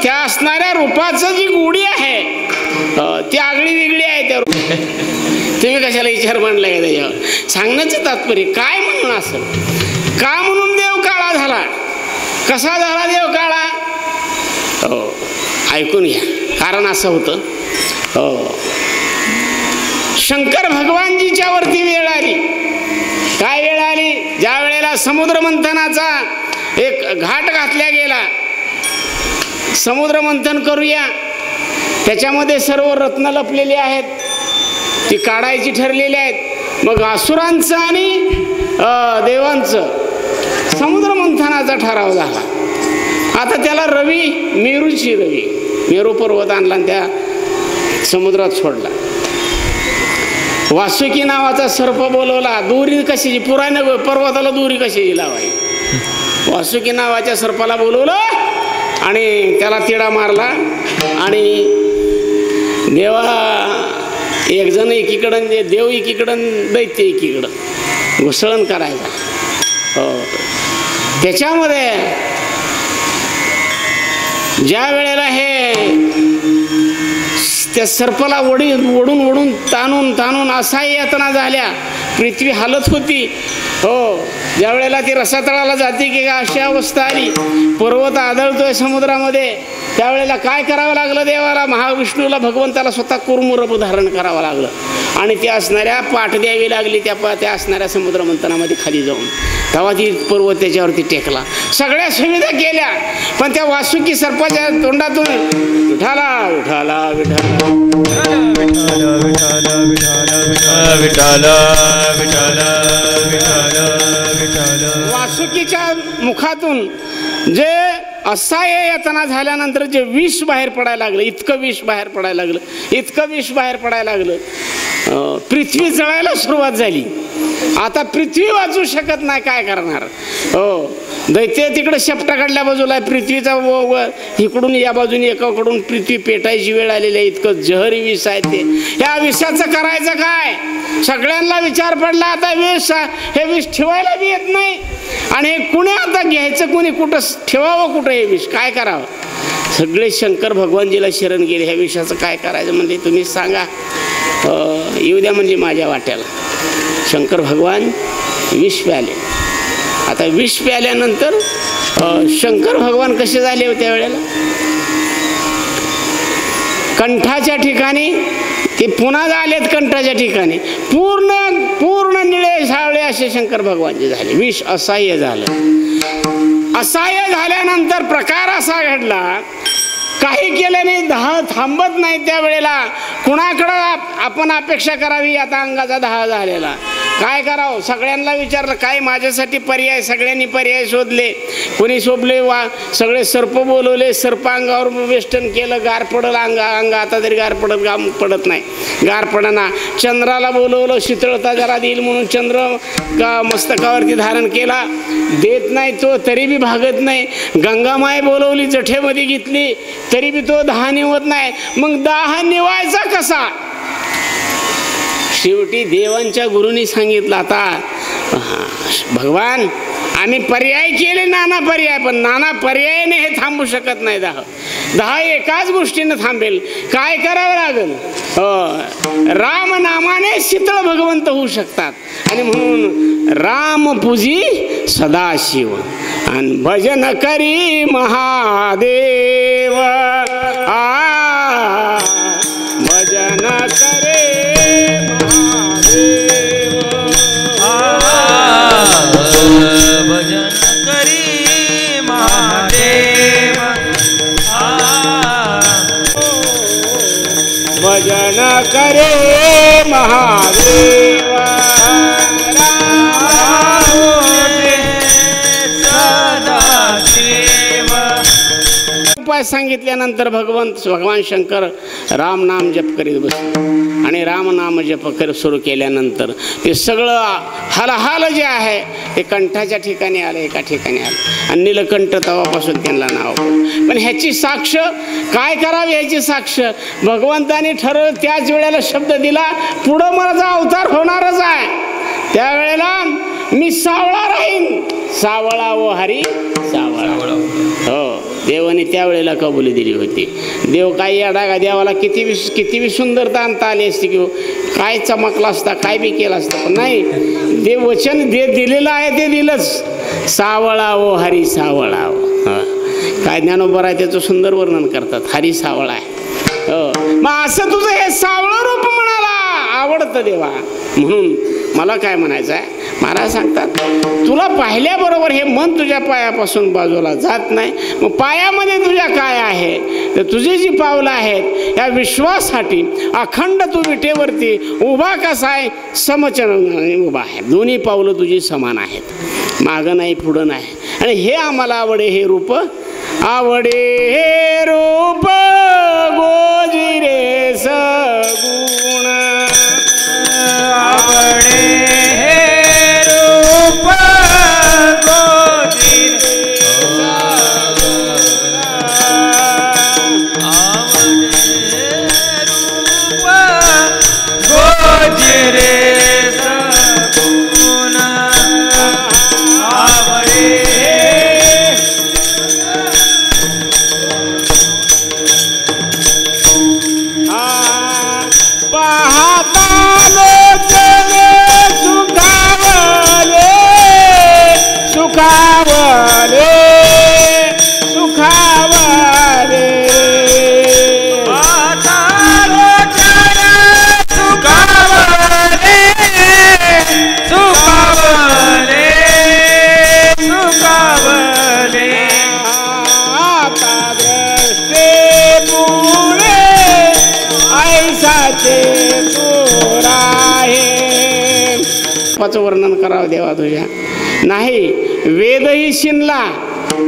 त्या असणाऱ्या रूपाचं जी गोडी आहे ती आगळी वेगळी आहे. त्या तुम्ही कशाला विचार मांडलाय त्याच्यावर? सांगण्याचं तात्पर्य काय म्हणून असं का म्हणून देव काळा झाला? कसा झाला देव काळा? हो, ऐकून घ्या. कारण असं होतं, शंकर भगवानजीच्या वरती वेळ आली. काय वेळ आली? ज्या वेळेला समुद्र मंथनाचा एक घाट घातला गेला. समुद्र मंथन करूया, त्याच्यामध्ये सर्व रत्न लपलेली आहेत, ती काढायची ठरलेली आहेत. मग असुरांचं आणि देवांचं समुद्र मंथनाचा ठराव झाला. आता त्याला मेरू पर्वत आणला आणि त्या समुद्रात सोडला. वासुकी नावाचा सर्प बोलवला. दोरी कशाची? पुराण पर्वताला दोरी कशाची लावायची? वासुकी नावाच्या सर्पाला बोलवलं आणि त्याला तिडा मारला. आणि एक जण एकीकडं, देव एकीकडं, दैत्य एकीकडं घुसळण करायचा. हो, त्याच्यामध्ये ज्या वेळेला त्या सर्पाला ओढून ताणून असा यातना झाल्या. पृथ्वी हालत होती. हो, ज्या वेळेला ती रसातळाला जाते की अशी अवस्था आली, पर्वत आदळतोय समुद्रामध्ये, त्यावेळेला काय करावं लागलं देवाला? महाविष्णूला, भगवंताला स्वतः कुरमुरप धारण करावं लागलं आणि त्या असणाऱ्या पाठ द्यावी लागली त्या असणाऱ्या समुद्र मंथनामध्ये खाली जाऊन. तेव्हा ती पर्वत त्याच्यावरती टेकला. सगळ्या सुविधा केल्या, पण त्या वासुकी सर्पाच्या तोंडातून विठाला विठाला विठाला वासुकीच्या मुखातून जे असा यातना झाल्यानंतर जे विष बाहेर पडायला लागलं, इतकं विष बाहेर पडायला लागलं, पृथ्वी जळायला सुरुवात झाली. आता पृथ्वी वाचू शकत नाही, काय करणार? हो, दैत्य तिकडे शेपटा काढल्या बाजूला, पृथ्वीचा इकडून या बाजूने एकाकडून पृथ्वी पेटायची वेळ आलेली आहे. इतकं जहरी विष आहे ते. या विषाचं करायचं काय? सगळ्यांना विचार पडला. आता विष, हे विष ठेवायला बी येत नाही आणि हे कुणी आता घ्यायचं, कुणी कुठं ठेवावं, कुठं हे विष काय करावं? सगळे शंकर भगवानजीला शरण गेले. ह्या विषाचं काय करायचं म्हणजे तुम्ही सांगा. येऊ द्या म्हणजे माझ्या वाट्याला. शंकर भगवान विष प्याले. आता विष प्याल्यानंतर शंकर भगवान कसे झाले त्यावेळेला? कंठाच्या ठिकाणी ते पुन्हा आलेत कंठाच्या ठिकाणी, पूर्ण पूर्ण निळे सावळे असे शंकर भगवानजी झाले. विष असह्य झालं. असह्य झाल्यानंतर प्रकार असा घडला, काही केलं नाही, दाह थांबत नाही. त्यावेळेला कुणाकडं आपण अपेक्षा करावी? आता अंगाचा दाह झालेला, काय करावं? सगळ्यांना विचारलं, काय माझ्यासाठी पर्याय? सगळ्यांनी पर्याय शोधले. कोणी शोधले सगळे सर्प बोलवले, सर्प अंगावर वेष्टन केलं, गार पडलं अंग आता तरी गार पडत नाही, गार पडना. चंद्राला बोलवलं, शीतळता जरा देईल म्हणून चंद्र मस्तकावरती धारण केला, देत नाही तो, तरी बी भागत नाही. गंगामाय बोलवली, जठेमध्ये घेतली, तरी बी तो दाह निवत नाही. मग दाह निवायचा कसा? शेवटी देवांच्या गुरुनी सांगितलं, आता भगवान आम्ही पर्याय केले, नाना पर्याय, पण नाना पर्यायाने हे थांबू शकत नाही. दाह एकाच गोष्टीनं थांबेल. काय करावं लागेल? राम नामाने शीतळ भगवंत होऊ शकतात. आणि म्हणून राम पूजी सदाशिव आणि भजन करी महादेव. भजन करे भजन करी महादेव. भजन करे महादेव. उपाय सांगितल्यानंतर भगवान शंकर राम नाम जप करीत बसले. आणि राम नाम जप सुरू केल्यानंतर ते सगळं हलहाल जे आहे ते कंठाच्या ठिकाणी आलं, एका ठिकाणी आलं. आणि नीलकंठ तवापासून त्यांना नाव पडलं. पण ह्याची साक्ष काय करावी? ह्याची साक्ष भगवंताने ठरवलं. त्याच वेळेला शब्द दिला, पुढं माझा अवतार होणारच आहे. त्यावेळेला मी सावळा राहीन. सावळा व हरी सावळा. हो, देवाने त्यावेळेला कबुली दिली होती. देव काय येडा का? देवाला किती बी सुंदरता आणता आली असती की काय चमकला असता, काय बी केलं असतं, पण नाही. देव वचन दिलेलं आहे ते दिलंच. सावळा व हरी सावळा. काय ज्ञानोबर आहे त्याचं सुंदर वर्णन करतात. हरी सावळा आहे. हो, मग असं तुझं हे सावळं रूप म्हणाला आवडतं देवा. म्हणून मला काय म्हणायचं आहे, महाराज सांगतात, तुला पाहिल्याबरोबर हे मन तुझ्या पायापासून बाजूला जात नाही. मग पायामध्ये तुझ्या काय आहे? तर तुझी जी पावलं आहेत या विश्वासाठी अखंड तू विटेवरती उभा कसा आहे? समचरण उभा आहे. दोन्ही पावलं तुझी समान आहेत, मागं नाही पुढं नाही. आणि हे आम्हाला आवडे हे रूप, आवडे हे रूप गोजिरे सगुण. आवडे हे रूप गोजिरे सगुण. आवडे रूप गोजिरे सगुण. आवडे वर्णन करावं देवा तुझ्या. नाही, वेदही शिनला,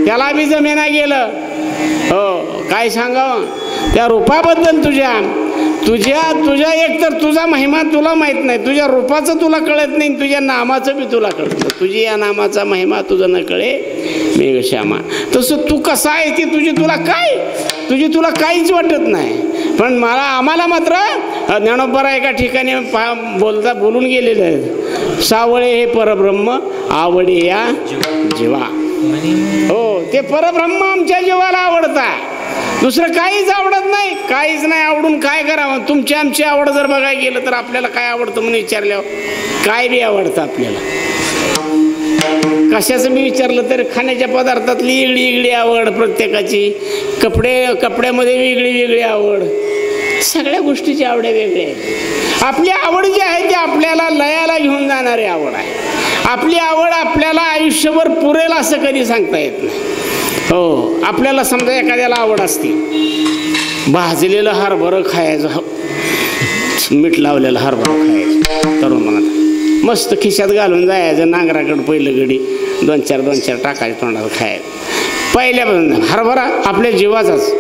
त्याला बी जमेना गेलं. हो, काय सांगावं त्या रूपाबद्दल तुझ्या एक तर तुझा महिमा तुला माहीत नाही, तुझ्या रूपाचं तुला कळत नाही, तुझ्या नामाचं बी तुला कळत नाही. तुझी या नामाचा महिमा तुझं न कळे मेघश्यामा. तसं तू कसा आहे ती तुला काहीच वाटत नाही. पण आम्हाला मात्र ज्ञानोबा एका ठिकाणी बोलून गेलेले आहेत, सावळे हे परब्रह्म आवडे या जीवा. हो, ते परब्रह्म आमच्या जीवाला आवडत आहे. दुसरं काहीच आवडत नाही. काहीच नाही आवडून काय करावं? तुमची आमची आवड जर बघायला गेलं तर आपल्याला काय आवडतं म्हणून विचारल्यावर काय बी आवडतं आपल्याला. कशाचं मी विचारलं तर खाण्याच्या पदार्थातली वेगळी आवड प्रत्येकाची. कपड्यामध्ये वेगळी आवड. सगळ्या गोष्टीची आवड वेगळ्या आहेत. आपली आवड जी आहे ती आपल्याला लयाला घेऊन जाणारी आवड आहे. आपली आवड आपल्याला आयुष्यभर पुरेल असं कधी सांगता येत नाही. हो, आपल्याला समजा एखाद्याला आवड असते भाजलेलं हरभरं खायचं, मीठ लावलेलं हरभरं खायचं, तरुण म्हणत मस्त खिशात घालून जायचं, नांगराकडं पहिलं गडी दोन चार टाकायचं तोंडात खायचं. पहिल्यापासून हरभरा आपल्या जीवाचाच,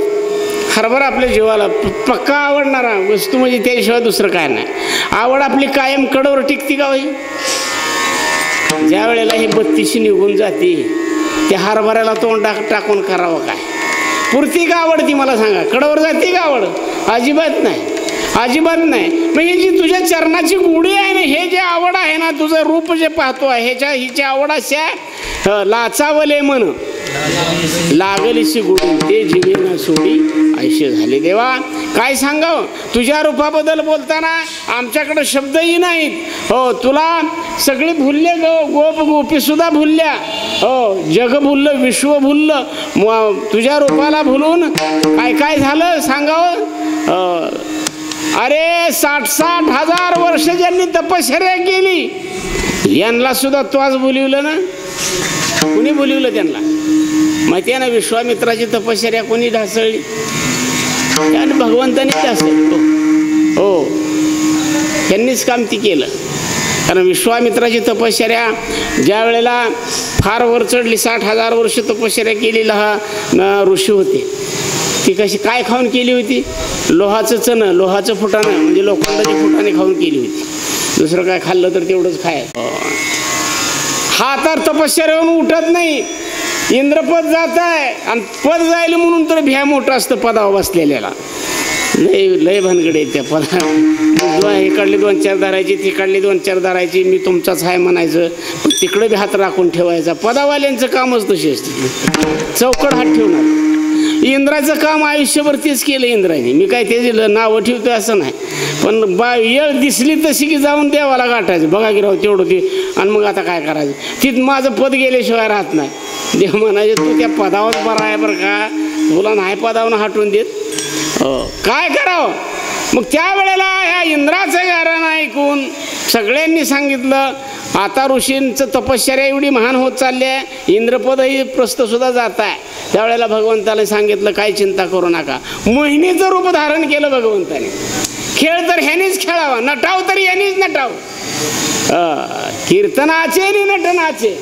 हरभरा आपल्या जीवाला पक्का आवडणारा वस्तू म्हणजे त्याशिवाय दुसरं काय नाही. आवड आपली कायम कडवर टिकती का होई? ज्या वेळेला ही बत्तीशी निघून जाते त्या हरभऱ्याला तोंड टाकून करावं काय? पुरती का आवडती मला सांगा? कडवर जाते का आवड? अजिबात नाही, अजिबात नाही. म्हणजे जी तुझ्या चरणाची गुढी आहे ना, हे जे आवड आहे ना, तुझं रूप जे पाहतो आहे हिची आवड अशा लाचावले मन लागलीशी गुढी ते जीवे ना सोडी ऐशे झाले. देवा काय सांगावं तुझ्या रूपाबद्दल बोलताना आमच्याकडे शब्दही नाहीत. हो, तुला सगळी भुलले, गोप गोपी सुद्धा भुलल्या. हो, जग भुललं, विश्व भुललं, तुझ्या रूपाला भुलून काय काय झालं सांगावं? अरे 60 हजार वर्ष ज्यांनी तपश्चर्या केली यांना सुद्धा तू आज बोलिवलं ना? कुणी बोलिवलं त्यांना? माहिती आहे ना, विश्वामित्राची तपश्चर्या कोणी ढासळली? आणि भगवंताने ढासळली. हो, त्यांनीच काम ती केलं. कारण विश्वामित्राची तपश्चर्या ज्या वेळेला फार वर चढली, 60,000 वर्ष तपश्चर्या केलेला हा ऋषी होते, ती कशी काय खाऊन केली होती? लोहाचं चणं, लोहाचं फुटाणं म्हणजे लोखंडाची फुटाणे खाऊन केली होती. दुसरं काय खाल्लं तर तेवढंच खाय. हा तर तपश्चर्यावरून उठत नाही, इंद्रपद जात आहे आणि पद जाईल म्हणून तर भ्या मोठं असतं पदावर बसलेल्याला. लय भानगडे त्या पदा, इकडली 2-4 धरायची, तिकडली 2-4 धरायची, मी तुमचाच आहे म्हणायचं, पण तिकडे बी हात राखून ठेवायचा. पदावाल्यांचं कामच तशी असते, चौकड हात ठेवणार. इंद्राचं काम आयुष्यभर तेच केलं इंद्राने. मी काय त्याची नावं ठेवतोय असं नाही, पण येळ दिसली तशी की जाऊन देवाला गाठायचं, बघा की राव तेवढं ते, आणि मग आता काय करायचं? तिथं माझं पद गेल्याशिवाय राहत नाही. देव म्हणायचे तू त्या पदावर बरा आहे बरं का, तुला नाही पदावरून हटवून देत. काय करावं? मग त्यावेळेला ह्या इंद्राचं गाणं ऐकून सगळ्यांनी सांगितलं आता ऋषींचं तपश्चर्या एवढी महान होत चालली आहे, इंद्रपदही प्रस्त सुद्धा जात आहे. त्यावेळेला भगवंताने सांगितलं काय चिंता करू नका. मोहिनीचं रूप धारण केलं भगवंताने. खेळ तर ह्यानीच खेळावा, नटाव तर ह्यानीच नटाव. कीर्तनाचे नि नटनाचे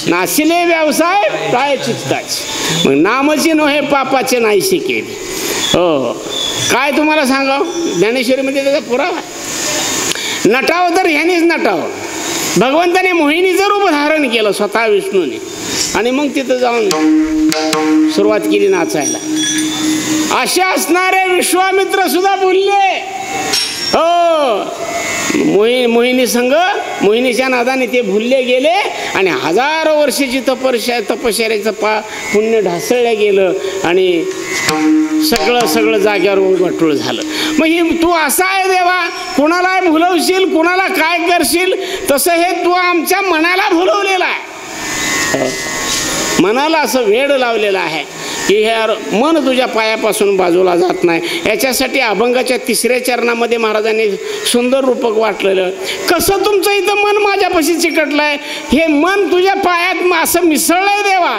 नाशिले व्यवसाय काय चित्ताचे. मग नामची नोहे पापाचे नाहीशी केली. हो, काय तुम्हाला सांगावं, ज्ञानेश्वरीमध्ये त्याचा पुरावा. नटावं तर ह्यानीच नटावं. भगवंताने मोहिनीचं रूप धारण केलं स्वतः विष्णूने, आणि मग तिथं जाऊन सुरुवात केली नाचायला. असे असणारे विश्वामित्र सुद्धा बोलले. हो, मोहिनीच्या नादाने ते भुलले गेले आणि हजारो वर्षाची तपश्चर्याचं पुण्य ढासळलं गेलं आणि सगळं जाग्यावर उलटूळ झालं. मग ही तू असा आहे देवा, कुणाला भुलवशील, कुणाला काय करशील, तसं हे तू आमच्या मनाला भुलवलेलं आहे. मनाला असं वेड लावलेलं आहे की हे मन तुझ्या पायापासून बाजूला जात नाही. याच्यासाठी अभंगाच्या 3ऱ्या चरणामध्ये महाराजांनी सुंदर रूपक वाटलेलं. कसं तुमचं इथं मन माझ्यापाशी चिकटलंय, हे मन तुझ्या पायात असं मिसळलंय देवा,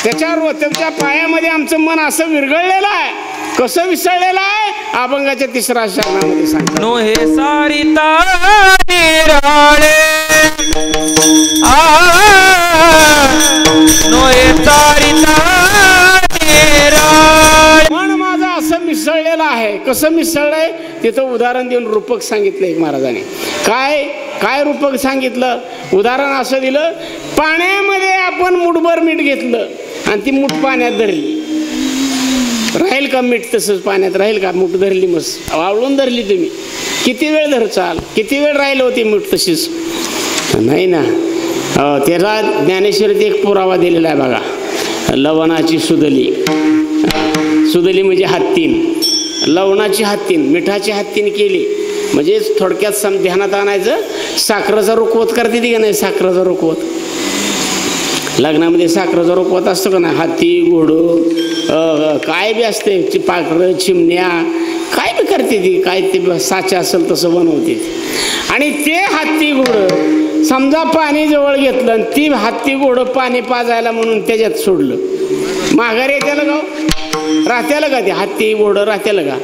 त्याच्या पायामध्ये आमचं मन असं विरघळलेलं आहे. कसं विसळलेलं आहे? अभंगाच्या 3ऱ्या चरणामध्ये सांगतो. नो हे सारिता निराळे नो हे सारिता निराळे. मन माझं असं मिसळलेलं आहे. कसं मिसळलंय तिथं उदाहरण देऊन रूपक सांगितलं एक महाराजाने. काय रूपक सांगितलं? उदाहरण असं दिलं, पाण्यामध्ये आपण मुठभर मीठ घेतलं आणि ती मूठ पाण्यात धरली, राहील का मीठ? तसंच पाण्यात राहील का? मूठ धरली, मस्त वाळून धरली तुम्ही, किती वेळ धरचाल? किती वेळ राहिलं होती मूठ तशीच? नाही ना. त्याला ज्ञानेश्वरीत एक पुरावा दिलेला आहे बघा. लवणाची सुदली, सुदली म्हणजे हत्तीन, लवणाची हत्तीन, मिठाची हत्तीन केली म्हणजे थोडक्यात ध्यानात आणायचं, साखरेचा रुखवत करते ती का नाही? साखरेचा रुखवत लग्नामध्ये साखरेचा रुखवत असतो का नाही? हत्ती, घोडं, काय बी असते, पाखरं, चिमण्या, काय बी करते ती काय ते साचा असेल तसं बनवते आणि ते हत्ती घोडं समजा पाणी जवळ घेतलं आणि ती हत्ती घोडं पाणी पाजायला म्हणून त्याच्यात सोडलं माघारी येत्याला का राहत्याला का ते हत्ती घोडं राहत्याला का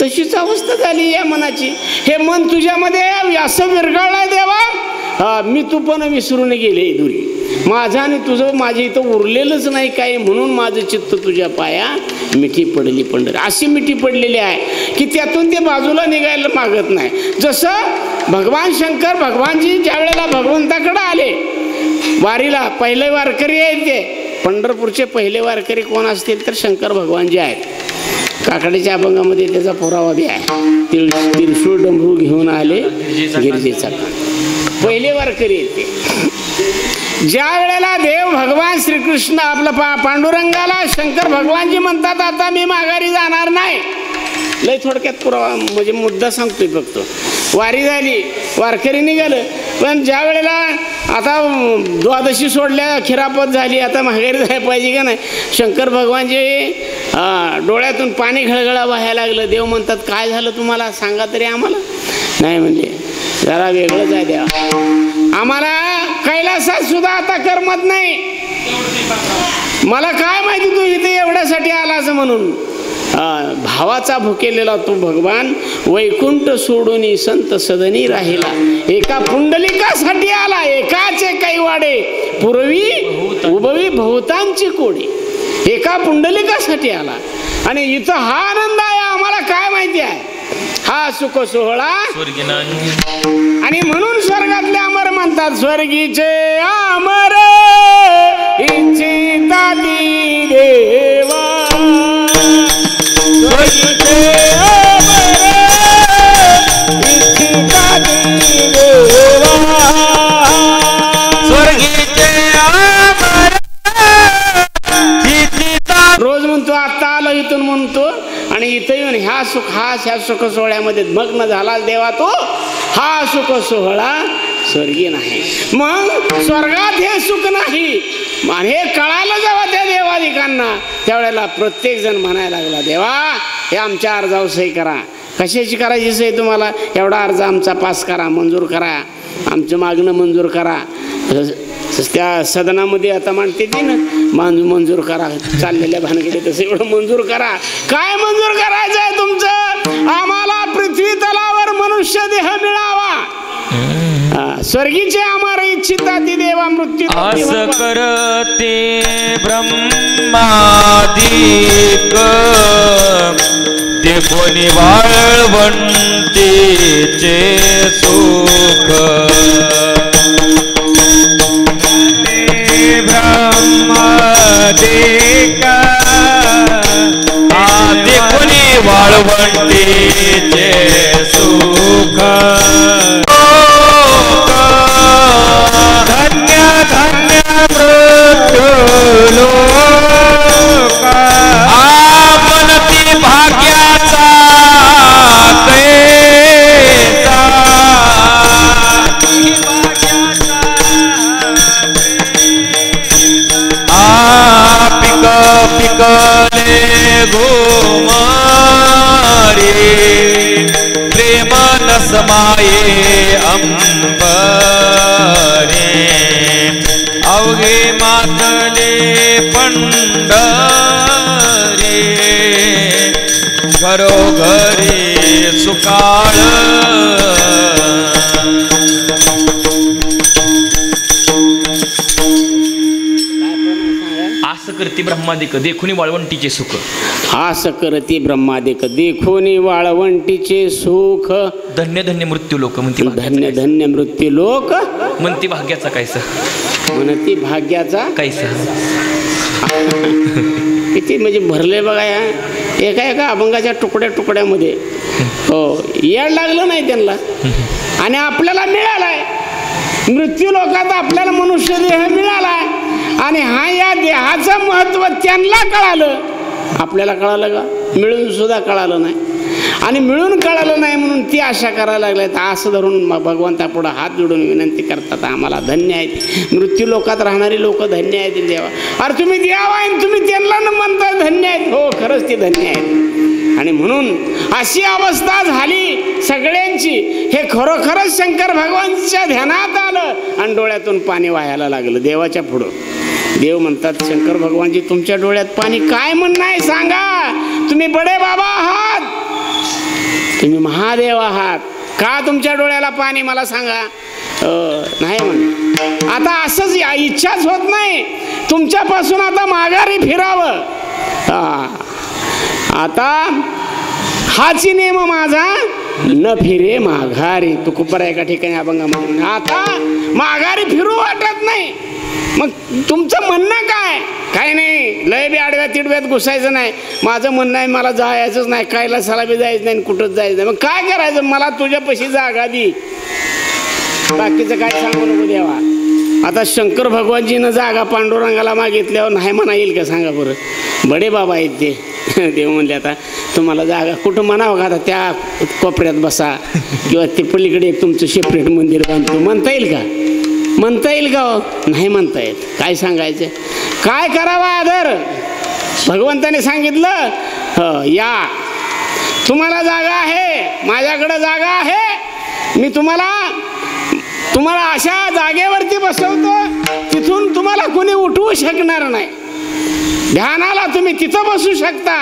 तशीच अवस्था झाली या मनाची हे मन तुझ्यामध्ये असं विरघळलंय देवा मी तू पण विसरून गेले दुरी माझा आणि तुझं माझ्या इथं उरलेलंच नाही काय म्हणून माझं चित्त तुझ्या पाया मिठी पडली पंढरी अशी मिठी पडलेली आहे की त्यातून ते बाजूला निघायला मागत नाही जसं भगवान शंकर भगवानजी ज्या वेळेला भगवंताकडे आले वारीला पहिले वारकरी आहेत ते पंढरपूरचे पहिले वारकरी कोण असतील तर शंकर भगवानजी आहेत काकडीच्या अभंगामध्ये त्याचा पुरावा बी आहे तिरशूळ डमरू घेऊन आले गिरजेचा पहिले वारकरी आहेत ते ज्या वेळेला देव भगवान श्रीकृष्ण आपलं पांडुरंगाला शंकर भगवानजी म्हणतात आता मी माघारी जाणार नाही लय थोडक्यात पुरावा म्हणजे मुद्दा सांगतोय फक्त वारी झाली वारकरी निघालं पण ज्या वेळेला आता द्वादशी सोडल्या खिरापत झाली आता माघारी जायला पाहिजे का नाही शंकर भगवानजी डोळ्यातून पाणी घळघळा व्हायला लागलं देव म्हणतात काय झालं तुम्हाला सांगा तरी आम्हाला नाही म्हणले जरा वेगळंच आहे देवा आम्हाला कैलासात सुद्धा आता करमत नाही मला काय माहिती तू इथे एवढ्यासाठी आलास म्हणून भावाचा भुकेलेला तो भगवान वैकुंठ सोडून संत सदनी राहिला एका पुंडलिकासाठी आला एकाचे काही वाडे पूर्वी उभवी बहुतांची कोडी एका पुंडलिकासाठी आला आणि इथं हा आनंद आहे आम्हाला काय माहिती आहे हा सुख सोहळा आणि म्हणून स्वर्गातले अमर म्हणतात स्वर्गीचे अमर इच्छिताती देवा स्वर्गीचे अमर इच्छिताती देवा स्वर्गीचे अमर इच्छिता रोज म्हणतो आता आलो इथून म्हणतो आणि इथं येऊन ह्या सुख सोहळ्यामध्ये मग्न झाला देवा तो हा सुख सोहळा स्वर्गीय नाही मग स्वर्गात हे सुख नाही हे कळालं जेव्हा त्या देवादिकांना त्यावेळेला प्रत्येक जण म्हणायला लागला देवा हे आमच्या अर्जावर सही करा कशाची करायची सही तुम्हाला एवढा अर्ज आमचा पास करा मंजूर करा आमचं मागणं मंजूर करा त्या सदनामध्ये आता मांडते ती ना मंजूर करा चाललेल्या भानगडे तसं एवढं मंजूर करा काय मंजूर करायचं आहे तुमचं आम्हाला पृथ्वी तलावर मनुष्य देह मिळावा स्वर्गीचे आम्हाला इच्छिता ती देवा मृत्यू असं करते ब्रह्मादिक ते कोणी वाळवंटीचे सुख ब्रह्मादिका ते कोणी वाळवंटीचे सुख धन्य धन्य मृत्यू लोक आपणती भाग्याचा कैसा पिकले गोमारी प्रेम नसमाये अंबरे अवघे मातले पंढरे घरोघरी सुकाळ करती ब्रह्मादिक देखुनी वाळवंटीचे सुख आस करती ब्रह्मादिक देखुनी वाळवंटीचे सुख धन्य धन्य मृत्यू लोक म्हणते धन्य धन्य मृत्यू लोक म्हणती भाग्याचा कायसा म्हणती भाग्याचा कायसा किती म्हणजे भरले बघा एका एका अभंगाच्या तुकड्यामध्ये हो याड लागलं नाही त्यांना आणि आपल्याला मिळालाय मृत्यू लोकात आपल्याला मनुष्य देह मिळालाय आणि हा या देहाचं महत्व त्यांना कळालं आपल्याला कळालं का मिळून सुद्धा कळालं नाही आणि मिळून कळालं नाही म्हणून ती आशा करायला लागल्यात असं धरून भगवंतापुढं हात जोडून विनंती करतात आम्हाला धन्य आहेत मृत्यू लोकात राहणारी लोक धन्य आहेत देवा अरे तुम्ही देवा आहे तुम्ही त्यांना न म्हणता धन्य आहेत हो खरंच ते धन्य आहेत आणि म्हणून अशी अवस्था झाली सगळ्यांची. हे खरोखरच शंकर भगवानच्या ध्यानात आलं आणि डोळ्यातून पाणी वाहायला लागलं देवाच्या पुढं. देव म्हणतात, शंकर भगवानजी तुमच्या डोळ्यात पाणी काय म्हणणं आहे सांगा. तुम्ही बडे बाबा आहात, तुम्ही महादेव आहात, का तुमच्या डोळ्याला पाणी मला सांगा. नाही म्हण. आता असंच इच्छाच होत नाही तुमच्यापासून आता माघारी फिरावं. आता हाची नेम माझा न फिरे माघारी. तू खूप बरं एका ठिकाणी अभंगामध्ये आता माघारी फिरू वाटत नाही. मग तुमचं म्हणणं काय. काय नाही, लय बी आडव्या तिडव्यात घुसायचं नाही. माझं म्हणणं आहे मला जायचंच नाही, कैलासाला बी जायचं नाही, कुठंच जायचं नाही. मग काय करायचं, मला तुझ्यापाशी जागा दी, बाकीचं काय सांगू नको देवा. आता शंकर भगवानजीनं जागा पांडुरंगाला मागितल्यावर नाही म्हणा येईल का सांगा बरं. बडे बाबा आहेत ते. देव म्हणले आता तुम्हाला जागा कुठं म्हणावं का, आता त्या कोपऱ्यात बसा किंवा ते पलीकडे एक तुमचं सेपरेट मंदिर बांधतो म्हणता येईल का. म्हणता येईल का. नाही म्हणता येत. काय सांगायचं, काय करावा आदर. भगवंताने सांगितलं या तुम्हाला जागा आहे, माझ्याकडं जागा आहे, मी तुम्हाला अशा जागेवरती बसवतो तिथून तुम्हाला कोणी उठवू शकणार नाही. ध्यानाला तुम्ही तिथं बसू शकता.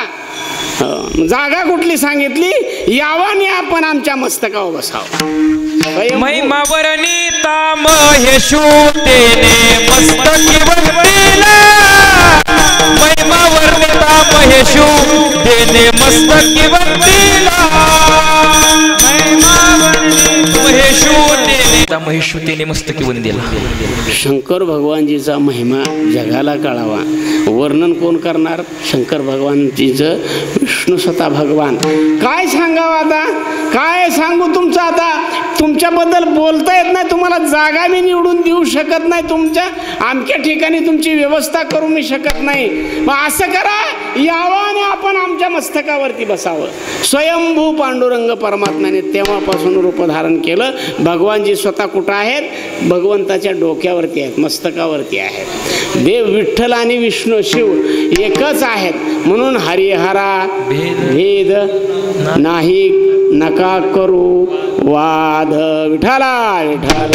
जागा कुठली सांगितली, यावाने आपण आमच्या मस्तकावर बसावं. महिमावरणी ताम हे शूतेने मस्तकी वरतीला. महिमावरणी ताम हे शूतेने मस्तकी वरतीला. महेशूतेने मस्तकी वंदिला. शंकर भगवानजीचा महिमा जगाला कळावा. वर्णन कोण करणार, शंकर भगवानजीचं विष्णू स्वतः भगवान. काय सांगावं आता, काय सांगू तुमचं. आता तुमच्याबद्दल बोलता येत नाही, तुम्हाला जागा मी निवडून देऊ शकत नाही, तुमच्या आमच्या ठिकाणी तुमची व्यवस्था करू मी शकत नाही. मग असं करा, यावं आणि आपण आमच्या मस्तकावरती बसावं. स्वयंभू पांडुरंग परमात्म्याने तेव्हापासून रूप धारण केलं. भगवानजी स्वतः कुठं आहेत, भगवंताच्या डोक्यावरती आहेत, मस्तकावरती आहेत. देव विठ्ठल आणि विष्णू शिव एकच आहेत. म्हणून हरिहरा भेद नाही नका करू वाद. विठ्ठला विठ्ठला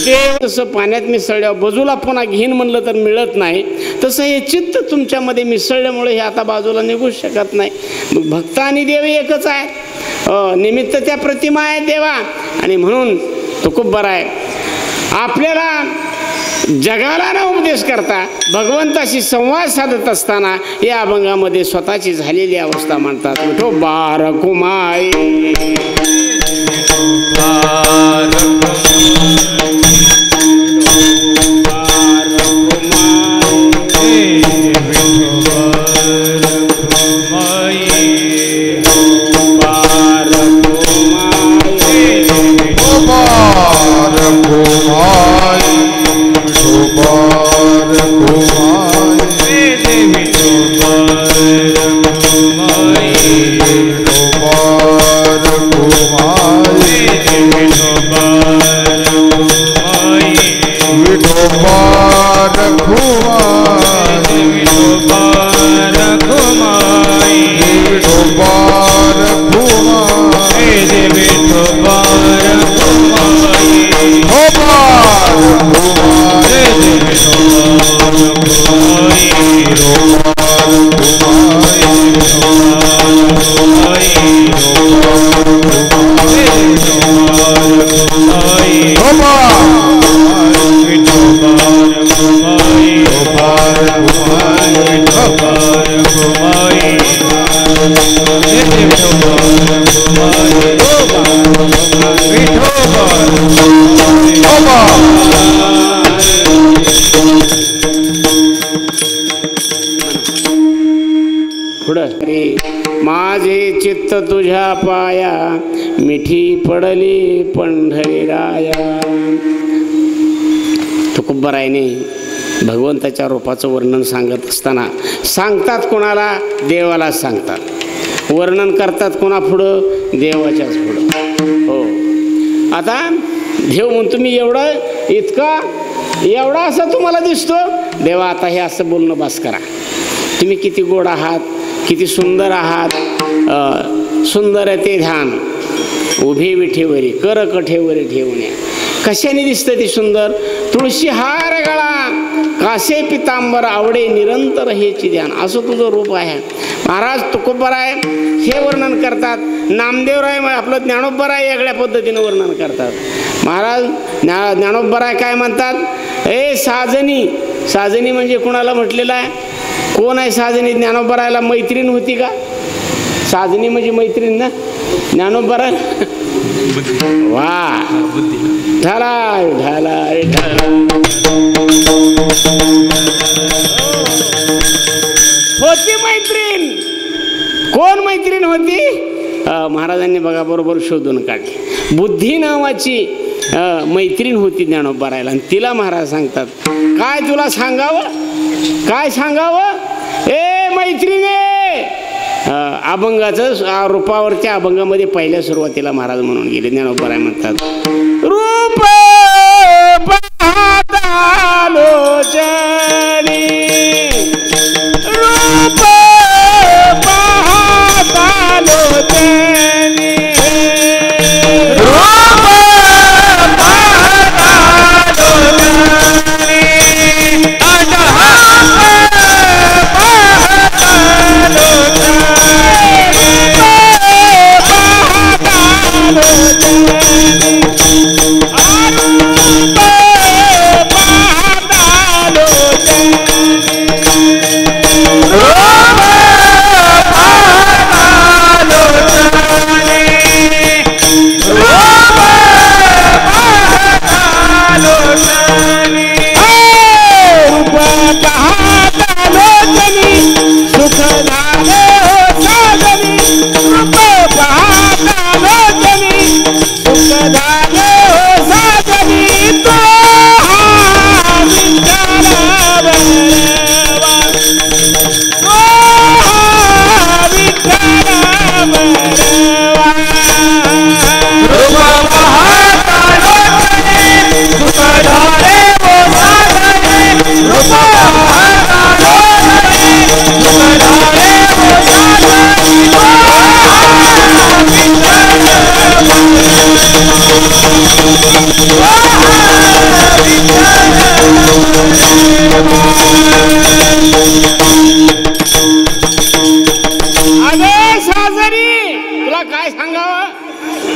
देव तसं पाण्यात मिसळल्यावर बाजूला पुन्हा घेईन म्हणलं तर मिळत नाही. तसं हे चित्त तुमच्यामध्ये मिसळल्यामुळे हे आता बाजूला निघू शकत नाही. मग भक्त आणि देव एकच आहे. निमित्त त्या प्रतिमा आहे देवा. आणि म्हणून तो खूप बरा आहे. आपल्याला जगाला ना उपदेश करता भगवंताशी संवाद साधत असताना या अभंगामध्ये स्वतःची झालेली अवस्था म्हणतात. विठोबा रखुमाई माझे चित्त तुझ्या पाया मिठी पडली पंढरी राया. तुकोबरायने भगवंताच्या रूपाचं वर्णन सांगत असताना सांगतात कोणाला, देवाला सांगतात. वर्णन करतात कोणा पुढं, देवाच्याच पुढं. हो, आता देव म्हणतो मी एवढं इतका एवढा असा तुम्हाला दिसतो. देवा आता हे असं बोलणं बस करा. तुम्ही किती गोड आहात, किती सुंदर आहात. सुंदर ते ध्यान उभे विठेवरी कर कठेवरी ठेवणे. कशाने दिसतं ती सुंदर? तुळशी हार गळा कासे पितांबर आवडे निरंतर हेची ध्यान. असं तुझं रूप आहे. महाराज तुकोबराय हे वर्णन करतात. नामदेवराय आपलं ज्ञानोबराय वेगळ्या पद्धतीनं वर्णन करतात. महाराज ज्ञानोबराय काय म्हणतात? ए साजनी. साजनी म्हणजे कुणाला म्हटलेलं आहे? कोण आहे साजनी? ज्ञानोबरायला मैत्रीण होती का? साजनी म्हणजे मैत्रीण ना. ज्ञानोबराय वा ढाला ढाला ढाला होती मैत्रीण. कोण मैत्रीण होती? महाराजांनी बघा बरोबर शोधून काढली. बुद्धी नावाची मैत्रीण होती ज्ञानोबरायला. आणि तिला महाराज सांगतात काय तुला सांगावं, काय सांगावं? ए मैत्रिणे. अभंगाचं रूपावरच्या अभंगामध्ये पहिल्या सुरुवातीला महाराज म्हणून गेले. ज्ञानोबराय म्हणतात रूप पाहता लोचनी, रूप पाहता लोचनी, रूप पाहता लोचनी,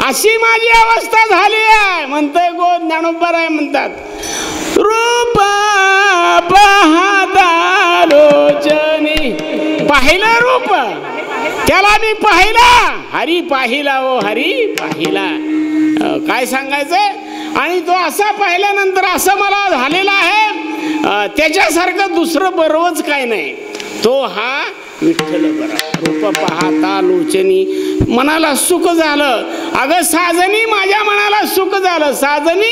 अशी माझी अवस्था झाली आहे म्हणतोय गो ज्ञानोबराय. म्हणतात रूप पाहता लोचनी. पाहिलं रूप त्याला मी पाहिला. हरी पाहिला ओ हरी पाहिला. काय सांगायचंय? आणि तो असा पाहिल्यानंतर असं मला झालेला आहे त्याच्यासारखं दुसरं बरोबरच काय नाही. तो हा विठ्ठल बरा. रूप पाहता लोचनी. मनाला सुख झालं. अगं साजनी माझ्या मनाला सुख झालं. साजनी,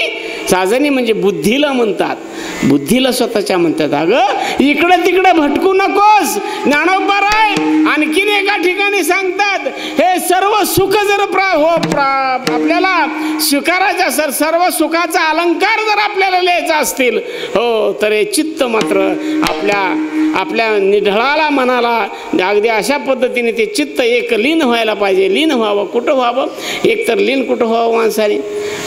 साजनी म्हणजे बुद्धीला म्हणतात. बुद्धीला स्वतःच्या म्हणतात. अगं इकडं तिकडं भटकू नकोस. ज्ञानोबराय आणखीन एका ठिकाणी सांगतात हे सर्व सुख जर आपल्याला स्वीकारायचं असेल, सर्व सुखाचा अलंकार जर आपल्याला लिहायचा असतील हो तर हे चित्त मात्र आपल्या निढळाला मनाला अगदी अशा पद्धतीने ते चित्त एक लीन व्हायला पाहिजे. लीन व्हावं. कुठं व्हावं? एक तर लीन कुठं व्हावं माणसाने?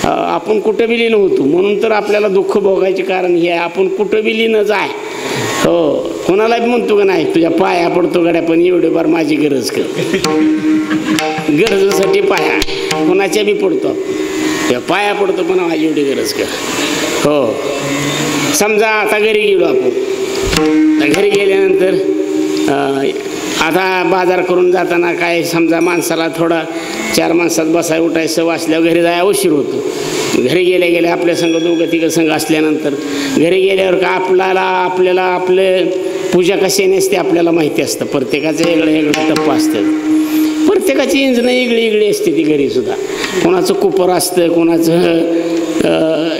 आपण कुठं बी लीन होतो म्हणून तर आपल्याला दुःख भोगायचे कारण हे आहे. आपण कुठं बी लीनच आहे. हो कोणाला बी म्हणतो का नाही तुझ्या पाया पडतो गड्या पण एवढे बार माझी गरज कर. गरजेसाठी पाया कोणाच्या बी पडतो. त्या पाया पडतो पण माझी एवढी गरज कर. हो समजा आता घरी गेलो आपण. घरी गेल्यानंतर आता बाजार करून जाताना काय समजा माणसाला थोडा 4 माणसात बसाय उठायचं वाचल्यावर घरी जायला उशीर होतो. घरी गेल्या आपल्या संघ दोघं तिघं संघ असल्यानंतर घरी गेल्यावर का आपल्याला आपले पूजा कशी नसते आपल्याला माहिती असतं. प्रत्येकाचं वेगळं टप्पा असतं. प्रत्येकाची इंजनं वेगळी असते ती घरीसुद्धा. कोणाचं कुपर असतं, कोणाचं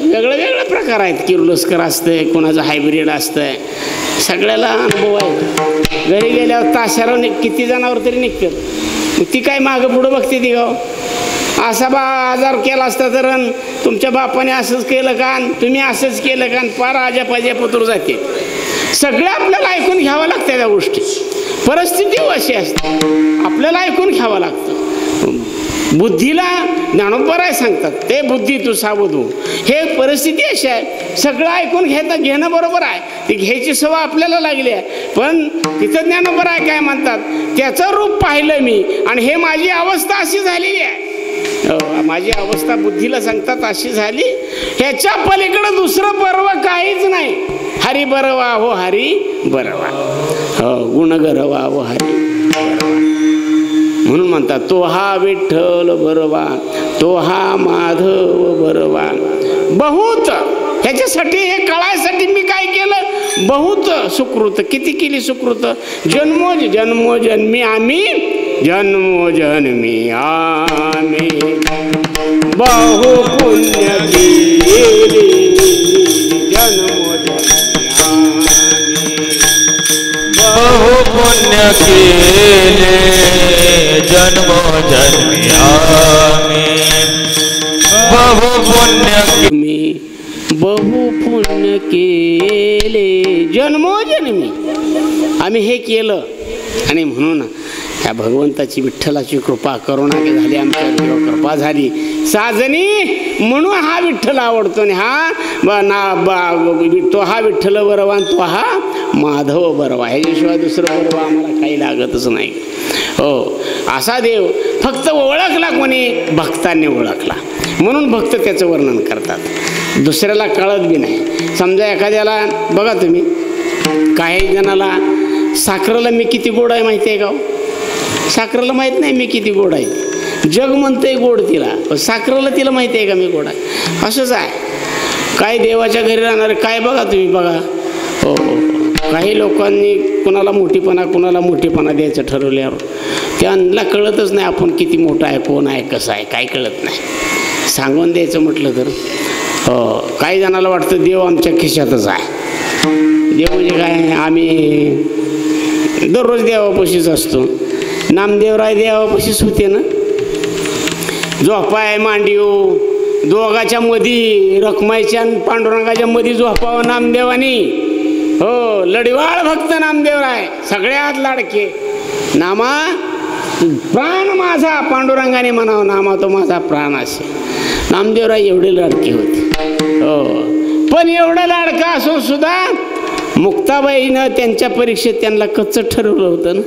वेगळे प्रकार आहेत. किर्लोस्कर असतं, कोणाचं हायब्रिड असतं. सगळ्याला अनुभव आहे. घरी गेल्यावर ताशावर किती जणांवर तरी निघतात. ती काय मागं पुढं बघते ती गाव. असा आजार केला असता तर तुमच्या बापाने असंच केलं का, तुम्ही असंच केलं का, फार आजापाजा पत्र जाते. सगळ्या आपल्याला ऐकून घ्यावं लागतं त्या गोष्टी. परिस्थिती अशी असते, आपल्याला ऐकून घ्यावं लागतं. बुद्धीला ज्ञानोबराय सांगतात, ते बुद्धी तू सावधू. हे परिस्थिती अशी आहे, सगळं ऐकून घेणं बरोबर आहे, ती घ्यायची सवय आपल्याला लागली आहे. पण तिथं ज्ञानोबराय काय म्हणतात, त्याचं रूप पाहिलं मी आणि हे माझी अवस्था अशी झालेली आहे. माझी अवस्था बुद्धीला सांगतात अशी झाली, ह्याच्या पलीकडं दुसरं बरवा काहीच नाही. हरी बरवा हो हरी बरवा, हो गुण गरवा हो हरी बरवा. म्हणून म्हणतात तो हा विठ्ठल बरवा, तो हा माधव बरवा. बहुत ह्याच्यासाठी, हे कळायसाठी मी काय केलं, बहुत सुकृत. किती केली सुकृत, जन्मोजन्मी आम्ही, जन्मोजन्मी आम्ही बहु पुण्य केले, बहु पुण्य केले, जन्मोजन्मी आम्ही बहु पुण्य मी बहु पुण्य केले, जन्मोजन्मी आम्ही हे केलं. आणि म्हणून त्या भगवंताची, विठ्ठलाची कृपा करुणा झाली आमच्यावर, कृपा झाली साजनी, म्हणून हा विठ्ठल आवडतो. आणि तो हा विठ्ठल बरवा, तो हा माधव बरवा. ह्याच्याशिवाय दुसरं बरवा आम्हाला काही लागतच नाही. हो, असा देव फक्त ओळखला कोणी, भक्तांनी ओळखला. म्हणून भक्त त्याचं वर्णन करतात, दुसऱ्याला कळत बी नाही. समजा एखाद्याला बघा तुम्ही, काही जणाला साखरेला मी किती गोड आहे माहिती आहे का, साखरेला माहीत नाही मी किती गोड आहे. जग म्हणतंय गोड तिला, पण साखरेला तिला माहिती आहे का मी गोड आहे. असंच आहे. काय देवाच्या घरी राहणारे काय बघा तुम्ही, बघा. हो हो, काही लोकांनी कुणाला मोठीपणा द्यायचं ठरवल्यावर त्यांना कळतच नाही आपण किती मोठं आहे, कोण आहे, कसं आहे, काय कळत नाही. सांगून द्यायचं म्हटलं तर हो, काही जणाला वाटतं देव आमच्या खिशातच आहे. देव म्हणजे काय, आम्ही दररोज देवापाशीच असतो. नामदेवराय देवापाशीच होते ना. झोपाय मांडीव दोघाच्या मधी, रखमाईच्या आणि पांडुरंगाच्या मधी झोपावं नामदेवानी. हो, लढीवाळ भक्त नामदेवराय, सगळ्यात लाडके. नामा प्राण माझा, पांडुरंगाने म्हणावं, नामा तो माझा प्राण असे. नामदेवराय एवढे लाडके होते. हो, पण एवढं लाडका असून सुद्धा मुक्ताबाईनं त्यांच्या परीक्षेत त्यांना कच्चं ठरवलं होतं ना.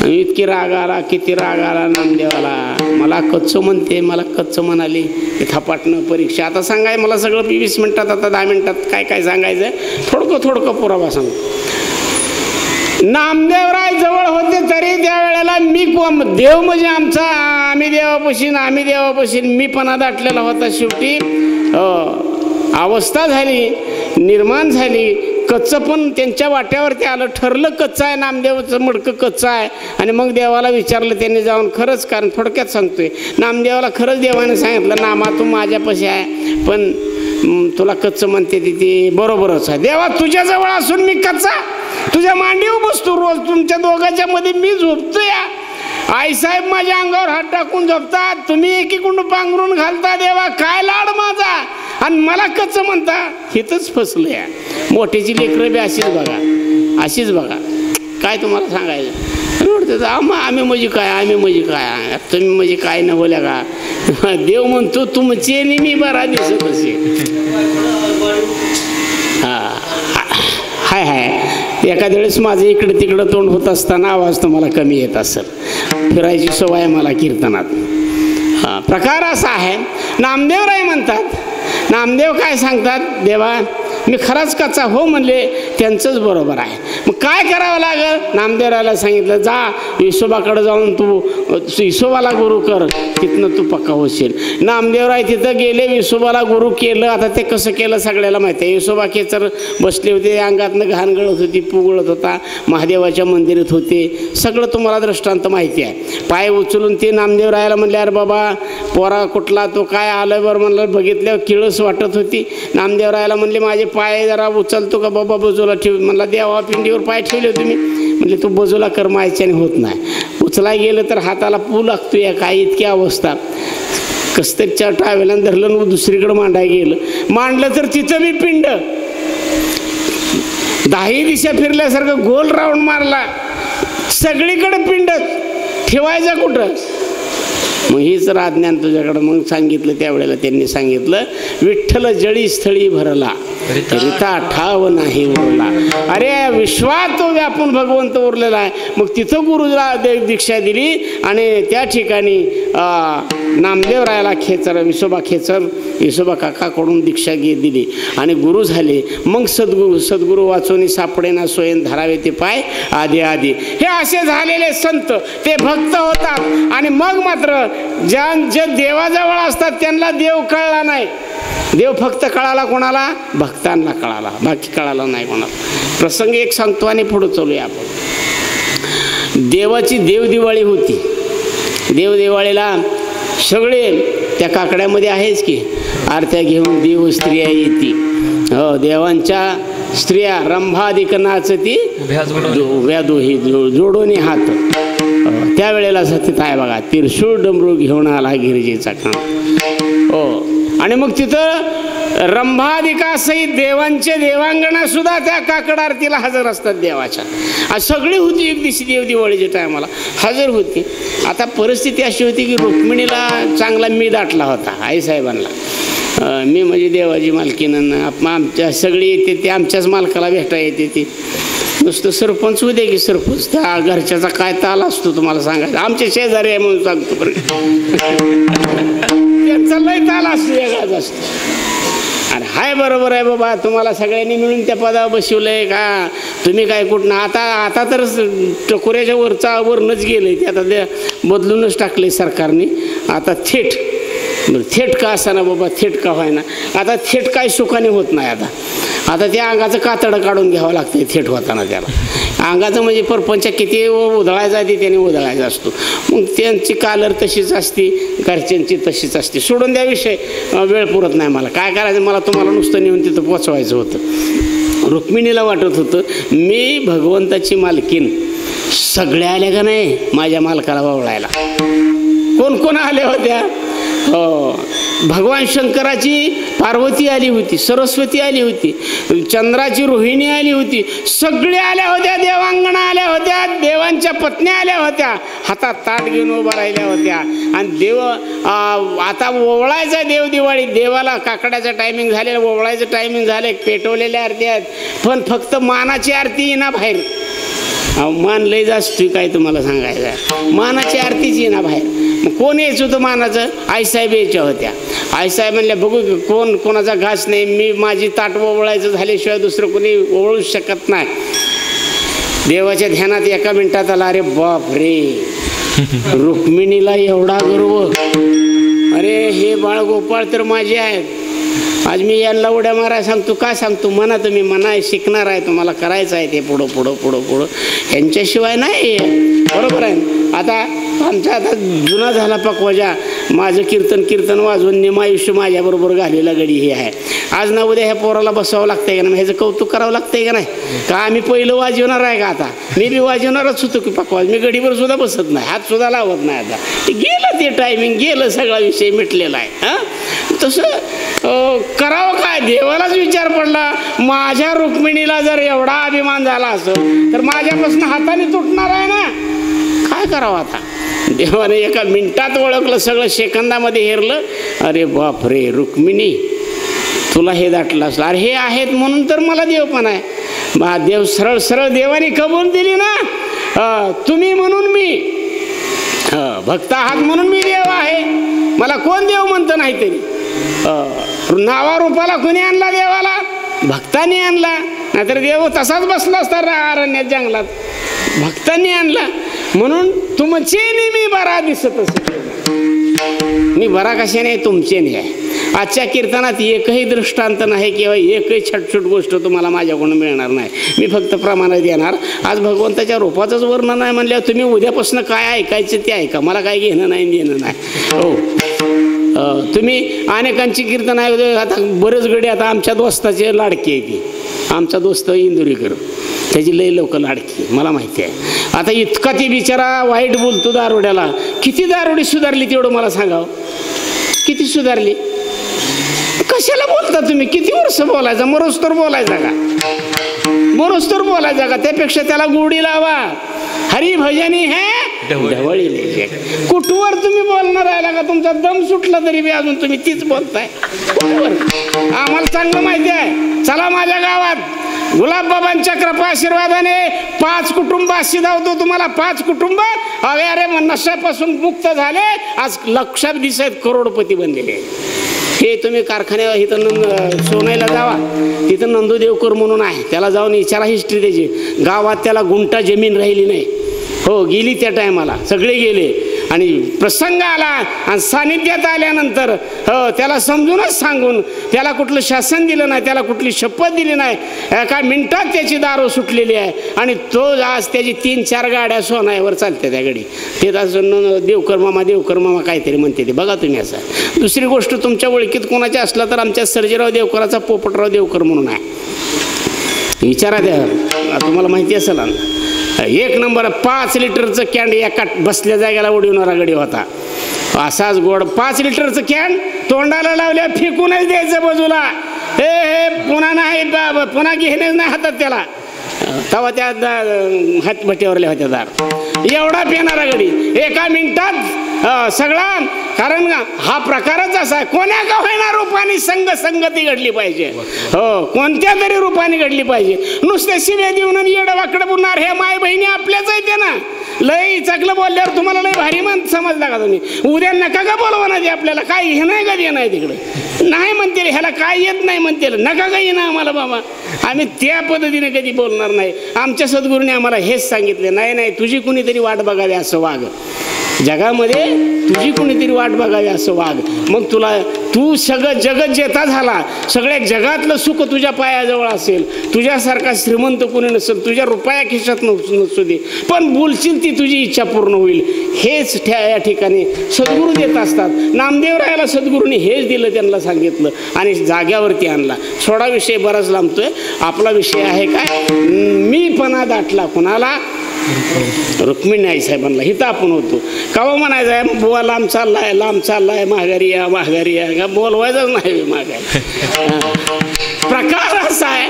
इतकी राग आला, किती राग आला नामदेवाला. मला कच्चं म्हणते, मला कच्चं म्हणाली. थापाटणं परीक्षा. आता सांगाय मला सगळं 20 मिनिटात, आता 10 मिनिटात काय काय सांगायचं, थोडकं पुरावा सांग. नामदेवराय जवळ होते तरी त्यावेळेला मी देव म्हणजे आमचा, आम्ही देवापाशी मीपणा दाटलेला होता. शेवटी अवस्था झाली, निर्माण झाली. कच्चं पण त्यांच्या वाट्यावरती आलं, ठरलं कच्चं आहे, नामदेवाचं मडकं कच्चं आहे. आणि मग देवाला विचारलं त्यांनी जाऊन, खरंच, कारण थोडक्यात सांगतोय, नामदेवाला खरंच देवाने सांगितलं, नामा तू माझ्यापाशी आहे, पण तुला कच्चं म्हणते ती बरोबरच आहे. देवा तुझ्याजवळ असून मी कच्चा, तुझ्या मांडीवर बसतो रोज, तुमच्या दोघांच्या मध्ये मी झोपतो. या आईसाहेब माझ्या अंगावर हात टाकून झोपतात, तुम्ही एकीकुंड पांघरून घालता. देवा काय लाड माझा, आणि मला कच्चं म्हणता. हिथंच फसलं. या मोठ्याची लेकरं बी अशीच बघा. काय तुम्हाला सांगायचं, आम्ही म्हणजे काय, तुम्ही म्हणजे काय न बोल्या का. देव म्हणतो तुमचे नेहमी बरा दिसत असे. हाय एखाद्या वेळेस माझं इकडे तिकडं तोंड होत असताना आवाज तुम्हाला कमी येत असेल. फिरायची सवय मला कीर्तनात. प्रकार असा आहे. नामदेवराय म्हणतात, नामदेव काय सांगतात, देवा मी खराच कच्चा हो म्हणले, त्यांचंच बरोबर आहे. मग काय करावं लागेल, नामदेवरायला सांगितलं, जा विसोबाकडे जाऊन तू विसोबाला गुरु कर, तिथनं तू पक्का होशील. नामदेवराय तिथं गेले, विसोबाला गुरु केलं. आता ते कसं केलं सगळ्याला माहिती आहे. विसोबा केचर बसले होते, अंगातनं घाण गळत होती, पुगळत होता, महादेवाच्या मंदिरात होते. सगळं तुम्हाला दृष्टांत माहिती आहे. पाय उचलून ते नामदेवरायला म्हणले, अरे बाबा पोरा कुठला, तो काय आलं बरं म्हणलं. बघितल्यावर किळस वाटत होती. नामदेवरायला म्हणले, माझे पाय जरा उचलतो का बाबा, बाजूला ठेव. म्हणला, देवा पिंडीवर पाय ठेवले तुम्ही. म्हणजे तू बाजूला कर, मायच्याने होत नाही. उचला गेलं तर हाताला पू लागतो. या काय इतकी अवस्था. कस्तरच्या टावेला धरलं दुसरीकडे मांडाय गेलं, मांडलं तर तिथं बी पिंड, 10 दिशा फिरल्यासारखं गोल राऊंड मारला, सगळीकडे पिंड, ठेवायचा कुठं? मग हीच राजज्ञान तुझ्याकडं. मग सांगितलं त्यावेळेला त्यांनी सांगितलं, विठ्ठल जळी स्थळी भरला रिता ठाव नाही उरला. अरे विश्वात तो व्यापून भगवंत उरलेला आहे. मग तिथं गुरुला दीक्षा दिली आणि त्या ठिकाणी नामदेवरायाला खेचर, विसोबा काकाकडून दीक्षा दिली आणि गुरु झाले. मग सद्गुरू वाचोनी सापडे ना सोयन धरावे ते पाय आधी आधी. हे असे झालेले संत ते भक्त होतात. आणि मग मात्र जे देवाजवळ असतात त्यांना देव कळला नाही. देव फक्त कळाला कोणाला? भक्तांना कळाला, बाकी कळाला नाही कोणाला. प्रसंग एक सांगतो आणि पुढे चालूया आपण. देवाची देवदिवाळी होती. देवदिवाळीला सगळे त्या काकड्यामध्ये आहेच की आरत्या घेऊन देव स्त्रिया येते. हो, देवांच्या स्त्रिया रंभाधिक नाचती उभ्या दोही जोडोनी हात. त्यावेळेला सतीत आहे बघा, त्रिशूळ डमरू घेऊन आला गिरिजेचा काम. हो, आणि मग तिथं रंभाधिकासहित देवांचे देवांगणा सुद्धा त्या काकड आरतीला हजर असतात देवाच्या. आज सगळी होती एक दिवशी देवदिवाळीच्या टायमाला हजर होती. आता परिस्थिती अशी होती की रुक्मिणीला चांगला मी दाटला होता आईसाहेबांना. मी म्हणजे देवाची मालकीनं आमच्या सगळी येते ते आमच्याच मालकाला भेटा येते ती. नुसतं सरपंच होते की सरपंच, त्या घरच्याचा काय ताल असतो तुम्हाला सांगायचं. आमचे शेजारी आहे म्हणून सांगतो बरं, त्यांचा लय ताल असतो, वेगळाच असतो. आणि हाय बरोबर आहे बाबा, तुम्हाला सगळ्यांनी मिळून त्या पदावर बसवलंय का? तुम्ही काय कुठनं आता तर टकोऱ्याच्या वरनच गेलंय ते, आता ते बदलूनच टाकले सरकारने. आता थेट का असा ना बाबा, थेट का व्हाय ना. आता थेट काय सुखाने होत नाही. आता त्या अंगाचं कातडं काढून घ्यावं लागतं थेट होताना. त्याला अंगाचं म्हणजे परपंच किती उधळायचा आहे ते त्याने उधळायचा असतो. मग त्यांची कालर तशीच असते, घरच्यांची तशीच असते. सोडून द्या विषय, वेळ पुरत नाही मला. काय करायचं, मला तुम्हाला नुसतं नेऊन तिथं पोचवायचं होतं. रुक्मिणीला वाटत होतं मी भगवंताची मालकीन. सगळ्या आल्या का नाही माझ्या मालकाला वावळायला? कोण आल्या होत्या? हो, भगवान शंकराची पार्वती आली होती, सरस्वती आली होती, चंद्राची रोहिणी आली होती. सगळे आल्या होत्या, देवांगणा आल्या होत्या, देवांच्या पत्न्या आल्या होत्या, हातात ताट घेऊन उभा राहिल्या होत्या. आणि देव आता ओवळायचा देव दिवाळी, देवाला काकड्याचं टायमिंग झालेलं, ओवळायचं टायमिंग झालं, पेटवलेल्या आरती आहेत. पण फक्त मानाची आरती येईना बाहेर. मान लय जास्त काय तुम्हाला सांगायचं, मानाची आरतीच येईना बाहेर. मग कोण यायचं होतं मानाचं? आईसाहेब यायच्या होत्या. आईसाहेब म्हणल्या बघू कोणाचा घास नाही, मी माझी ताट ओवळायचं झाल्याशिवाय दुसरं कोणी ओवळूच शकत नाही. देवाच्या ध्यानात एका मिनिटात आला, अरे बाप रे, रुक्मिणीला एवढा गर्व. अरे हे बाळगोपाळ तर माझे आहेत. आज मी यांना उड्या मारायला सांगतो. काय सांगतो? म्हणा तुम्ही, म्हणा शिकणार आहे, तुम्हाला करायचं आहे ते पुढं ह्यांच्याशिवाय नाही. बरोबर आहे. आता आमचा आता जुना झाला पकवाजा, माझं कीर्तन वाजवून निमायुष्य माझ्याबरोबर घालेला गडी हे आहे. आज ना उद्या ह्या पोराला बसावं लागतंय का नाही, ह्याचं कौतुक करावं लागतंय का नाही? का आम्ही पहिलं वाजवणार आहे का? आता मी बी वाजवणारच होतो की पकवाज. मी गडीवर सुद्धा बसत नाही, हात सुद्धा लावत नाही. आता गेलं ते टायमिंग, गेलं, सगळा विषय मिटलेला आहे. हां, तसं करावं काय? देवालाच विचार पडला, माझ्या रुक्मिणीला जर एवढा अभिमान झाला असेल तर माझ्यापासून हाताने तुटणार आहे ना. काय करावं आता? देवाने एका मिनिटात ओळखलं, सगळं सेकंदामध्ये हेरलं. अरे बाप रे, रुक्मिणी तुला हे दाटलं असलं. अरे हे आहेत म्हणून तर मला देव पण आहे. देव सरळ देवाने कबूल दिली ना. तुम्ही म्हणून मी भक्त आहात म्हणून मी देव आहे. मला कोण देव म्हणतं नाही तरी. नावारूपाला कोणी आणला देवाला? भक्तांनी आणला. नाहीतर देव तसाच बसला असता अरण्यात जंगलात. भक्तांनी आणला म्हणून तुमचे मी बरा दिसत असे. मी बरा कशाने? तुमचे नाही आहे. आजच्या कीर्तनात एकही दृष्टांत नाही किंवा एकही छोट गोष्ट तुम्हाला माझ्याकडून मिळणार नाही. मी फक्त प्रमाणात देणार. आज भगवंताच्या रूपाचंच वर्णन नाही म्हणल्यावर तुम्ही उद्यापासून काय ऐकायचं ते ऐका. मला काय घेणं नाही देणं नाही. हो, तुम्ही अनेकांची कीर्तन आहे. आता बरेच गडी आता आमच्या दोस्ताचे लाडकी आहे ती. आमचा दोस्त इंदुरीकर, त्याची लई लोक लाडकी, मला माहिती आहे. आता इतका ती बिचारा वाईट बोलतो दारुड्याला. किती दारुडी सुधारली तेवढं मला सांगावं. किती सुधारली? कशाला बोलता तुम्ही? किती वर्ष बोलायचं? मरोस्तोर बोलायचा का? मरोस्तोर बोलायचा का? त्यापेक्षा त्याला गोडी लावा. हरिभजनी है ढवळी लेजे. कुठवर तुम्ही बोलणार राहिला का? तुमचा दम सुटला तरी बी अजून तुम्ही तीच बोलताय. आम्हाला चांगलं माहिती आहे. चला माझ्या गावात गुलाबबाबांच्या कृपा आशीर्वादाने 5 कुटुंब अशी धावतो तुम्हाला. 5 कुटुंब अरे नशापासून मुक्त झाले, आज लक्षाधीश आहेत, करोडपती बनलेले. हे तुम्ही कारखान्यावर इथं सोनायला जावा, तिथं नंदू देवकर म्हणून आहे, त्याला जाऊन विचारा हिस्ट्री त्याची. गावात त्याला गुंठा जमीन राहिली नाही. हो, गेली त्या टायमाला, सगळे गेले. आणि प्रसंग आला आणि सानिध्यात आल्यानंतर हो त्याला समजूनच सांगून त्याला कुठलं शासन दिलं नाही, त्याला कुठली शपथ दिली नाही. काय मिनिटात त्याची दारू सुटलेली आहे. आणि तो आज त्याची 3-4 गाड्या सोनायावर चालते त्या गाडी. ते देवकर मामा काहीतरी म्हणते ते बघा तुम्ही. असं दुसरी गोष्ट, तुमच्या ओळखीत कोणाची असला तर आमच्या सर्जेराव देवकराचा पोपटराव देवकर म्हणून आहे, विचारा द्या, तुम्हाला माहिती असेल. 1 नंबर 5 लिटरचं कॅन एका बसल्या जागेला उडवणारा गडी होता. असाच गोड 5 लिटरचं कॅन तोंडाला लावल्या फेकूनच द्यायचं बाजूला. हे पुन्हा नाही, पुन्हा घेणेच नाही हातात त्याला. तेव्हा त्या हातभट्टीवरल्या होत्या दार. एवढा पिणारा गडी एका मिनिटात सगळा. कारण हा प्रकारच असा आहे, कोण्या का होईना रूपाने संगती घडली पाहिजे. हो, कोणत्या तरी रूपाने घडली पाहिजे. नुसते शिव्या देऊन येडवाकडे बोलणार हे माय बहिणी आपल्याच आहे ना. लय चाकलं बोलल्यावर तुम्हाला लय भारी मान समजला का तुम्ही? उद्या नका का बोलवा ना, ते आपल्याला काय हे नाही का, नाही तिकडं नाही म्हणते, ह्याला काय येत नाही म्हणते, नका का येणं आम्हाला बाबा. आम्ही त्या पद्धतीने कधी बोलणार नाही. आमच्या सद्गुरूने आम्हाला हेच सांगितले, नाही तुझी कुणीतरी वाट बघावी असं वाग. जगामध्ये तुझी कुणीतरी वाट बघावी असं वाग. मग तू सगळं जगत जेता झाला, सगळ्या जगातलं सुख तुझ्या पायाजवळ असेल. तुझ्यासारखा श्रीमंत कोणी नसेल, तुझ्या रुपया खिशात नसू दे, पण बोलशील ती तुझी इच्छा पूर्ण होईल. हेच या ठिकाणी सद्गुरू देत असतात. नामदेवरायाला सद्गुरूंनी हेच दिलं, त्यांना सांगितलं आणि जाग्यावरती आणला. सोडा विषय बराच लांबतोय. आपला विषय आहे काय, मीपणा दाटला कुणाला? रुक्मिणी आई साहेबांना. हिथं आपण होतो कावा म्हणायचं आहे, बुवा लांब चाललाय माघारी या का बोलवायचंच नाही माघारी. प्रकार असा आहे,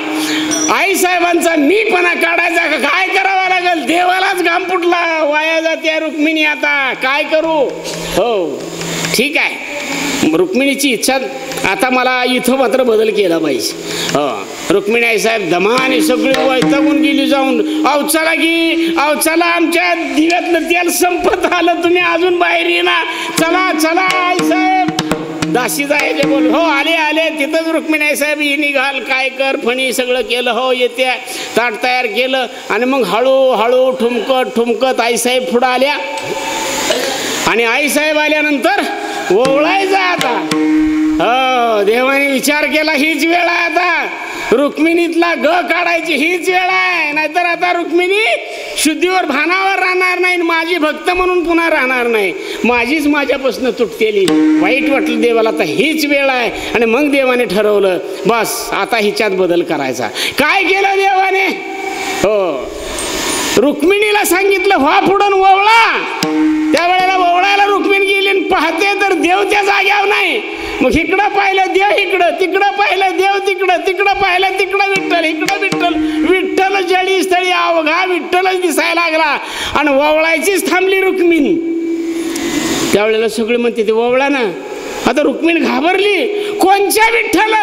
आई साहेबांचा मीपणा काढायचा का काय करावं लागेल? देवालाच घाम फुटला, वाया जाते रुक्मिणी, आता काय करू? हो ठीक आहे, रुक्मिणीची इच्छा. आता मला इथं मात्र बदल केला पाहिजे. हो, रुक्मिणी आई साहेब दमाने सगळी वैतागून गेली जाऊन. चला आमच्या दिव्यातलं तेल संपत आलं, तुम्ही अजून बाहेर ये ना, चला आई साहेब. दासी जायचे बोल. हो आले. तिथंच रुक्मिणी आई साहेब ही निघाल, काय कर फणी सगळं केलं. हो येते, ताट तयार केलं आणि मग हळूहळू ठुमकत आई साहेब पुढं आल्या. आणि आई साहेब आल्यानंतर ओवळायचा आता. हो, देवाने विचार केला हीच वेळ आहे आता, रुक्मिणीतला ग काढायची हीच वेळ आहे. नाहीतर आता रुक्मिणी शुद्धीवर भानावर राहणार नाही, माझी भक्त म्हणून पुन्हा राहणार नाही, माझीच माझ्यापासून तुटतेली. वाईट वाटलं देवाला, आता हीच वेळ आहे. आणि मग देवाने ठरवलं, बस आता हिच्यात बदल करायचा. काय केलं देवाने? हो, रुक्मिणीला सांगितलं व्हा पुढून ओवळा. त्यावेळेला ओवळायला रुक्मिणी गेली आणि पाहते तर देव त्या जाग्यावर नाही. मग इकडं पाहिलं देव इकडं, तिकडं पाहिलं देव तिकडं पाहिलं तिकडं विठ्ठल, इकडं विठ्ठल जळी स्थळी अवघा विठ्ठलच दिसायला लागला. आणि ओवळायचीच थांबली रुक्मिणी. त्यावेळेला सगळे म्हणते ते ओवळा ना. आता रुक्मिणी घाबरली, कोणचा विठ्ठल?